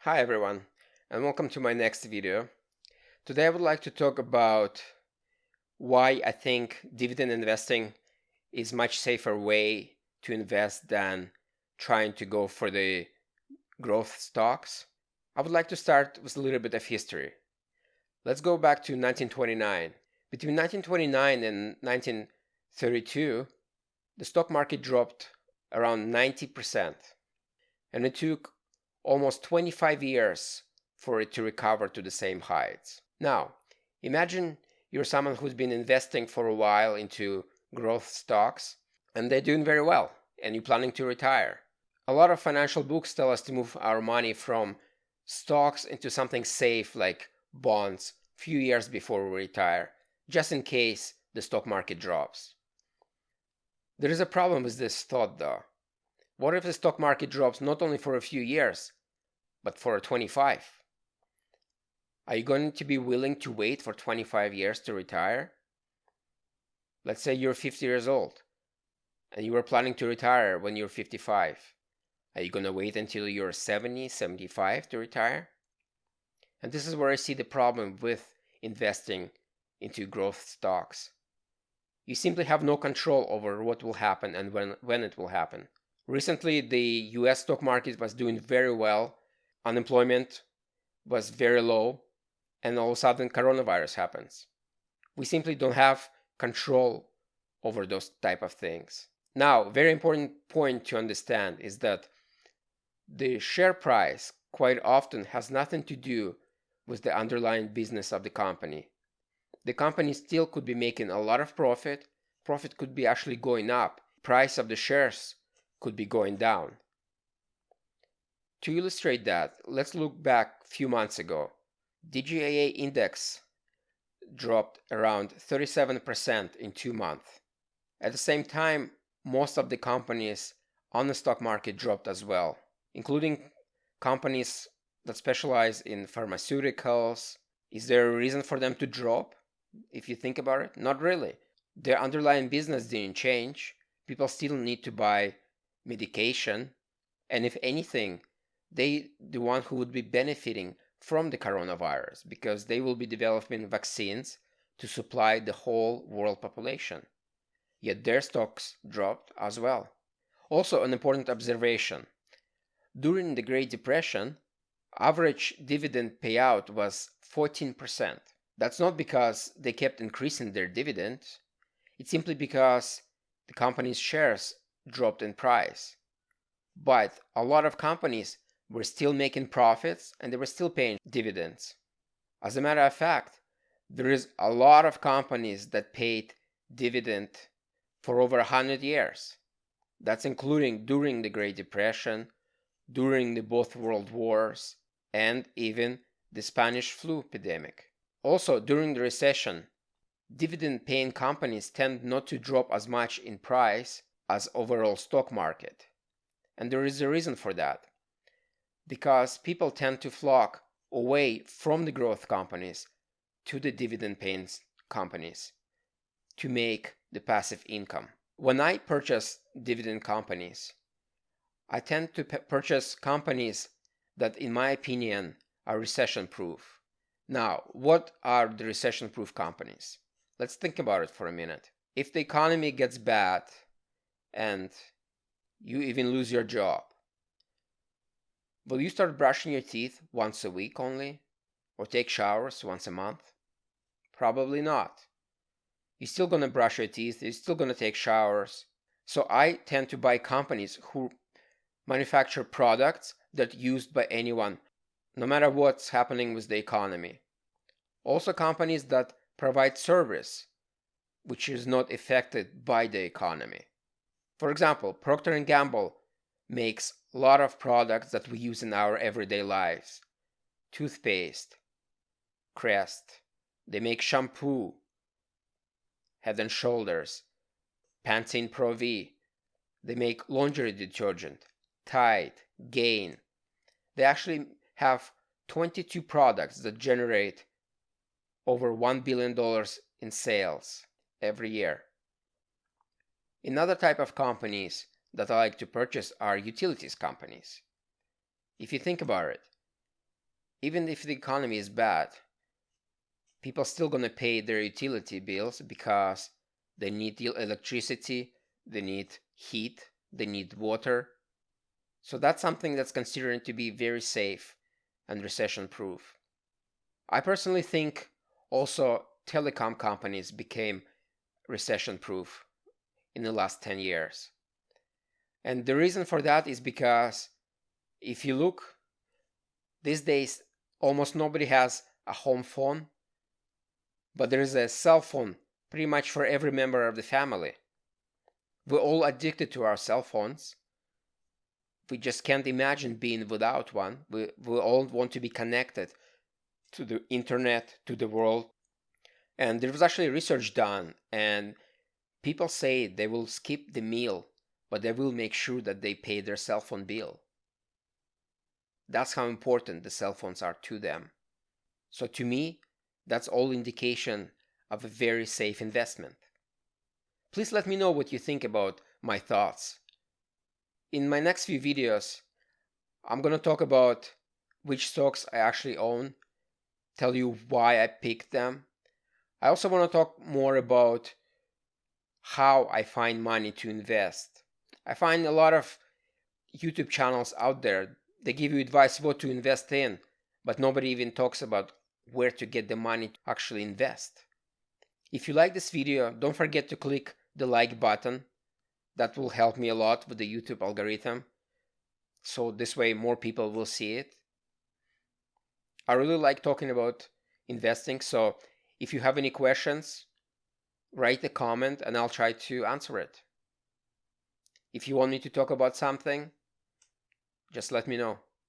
Hi everyone, and welcome to my next video. Today I would like to talk about why I think dividend investing is much safer way to invest than trying to go for the growth stocks. I would like to start with a little bit of history. Let's go back to 1929. Between 1929 and 1932, the stock market dropped around 90%, and it took almost 25 years for it to recover to the same heights. Now, imagine you're someone who's been investing for a while into growth stocks and they're doing very well and you're planning to retire. A lot of financial books tell us to move our money from stocks into something safe like bonds a few years before we retire, just in case the stock market drops. There is a problem with this thought though. What if the stock market drops not only for a few years, but for 25? Are you going to be willing to wait for 25 years to retire? Let's say you're 50 years old and you were planning to retire when you're 55. Are you going to wait until you're 70, 75 to retire? And this is where I see the problem with investing into growth stocks. You simply have no control over what will happen and when it will happen. Recently, the US stock market was doing very well. Unemployment was very low, and all of a sudden coronavirus happens. We simply don't have control over those type of things. Now, very important point to understand is that the share price quite often has nothing to do with the underlying business of the company. The company still could be making a lot of profit. Profit could be actually going up. Price of the shares could be going down. To illustrate that, let's look back a few months ago. DGAA index dropped around 37% in 2 months. At the same time, most of the companies on the stock market dropped as well, including companies that specialize in pharmaceuticals. Is there a reason for them to drop? If you think about it, not really. Their underlying business didn't change. People still need to buy medication, and if anything, the one who would be benefiting from the coronavirus because they will be developing vaccines to supply the whole world population. Yet their stocks dropped as well. Also, an important observation. During the Great Depression, average dividend payout was 14%. That's not because they kept increasing their dividends. It's simply because the company's shares dropped in price. But a lot of companies were still making profits and they were still paying dividends. As a matter of fact, there is a lot of companies that paid dividend for over 100 years. That's including during the Great Depression, during the both world wars, and even the Spanish flu epidemic. Also, during the recession, dividend paying companies tend not to drop as much in price as overall stock market. And there is a reason for that. Because people tend to flock away from the growth companies to the dividend paying companies to make the passive income. When I purchase dividend companies, I tend to purchase companies that, in my opinion, are recession proof. Now, what are the recession proof companies? Let's think about it for a minute. If the economy gets bad and you even lose your job, will you start brushing your teeth once a week only? Or take showers once a month? Probably not. You're still going to brush your teeth, you're still going to take showers. So I tend to buy companies who manufacture products that are used by anyone, no matter what's happening with the economy. Also companies that provide service, which is not affected by the economy. For example, Procter & Gamble makes a lot of products that we use in our everyday lives. Toothpaste, Crest, they make shampoo, Head and Shoulders, Pantene Pro V, they make laundry detergent, Tide, Gain. They actually have 22 products that generate over $1 billion in sales every year. Another type of companies that I like to purchase are utilities companies. If you think about it, even if the economy is bad, people are still going to pay their utility bills because they need electricity, they need heat, they need water. So that's something that's considered to be very safe and recession proof. I personally think also telecom companies became recession proof in the last 10 years. And the reason for that is because if you look, these days almost nobody has a home phone, but there is a cell phone pretty much for every member of the family. We're all addicted to our cell phones. We just can't imagine being without one. We all want to be connected to the internet, to the world. And there was actually research done, and people say they will skip the meal, but they will make sure that they pay their cell phone bill. That's how important the cell phones are to them. So to me, that's all indication of a very safe investment. Please let me know what you think about my thoughts. In my next few videos, I'm going to talk about which stocks I actually own, tell you why I picked them. I also want to talk more about how I find money to invest. I find a lot of YouTube channels out there, they give you advice what to invest in, but nobody even talks about where to get the money to actually invest. If you like this video, don't forget to click the like button. That will help me a lot with the YouTube algorithm. So this way more people will see it. I really like talking about investing, so if you have any questions, write a comment and I'll try to answer it. If you want me to talk about something, just let me know.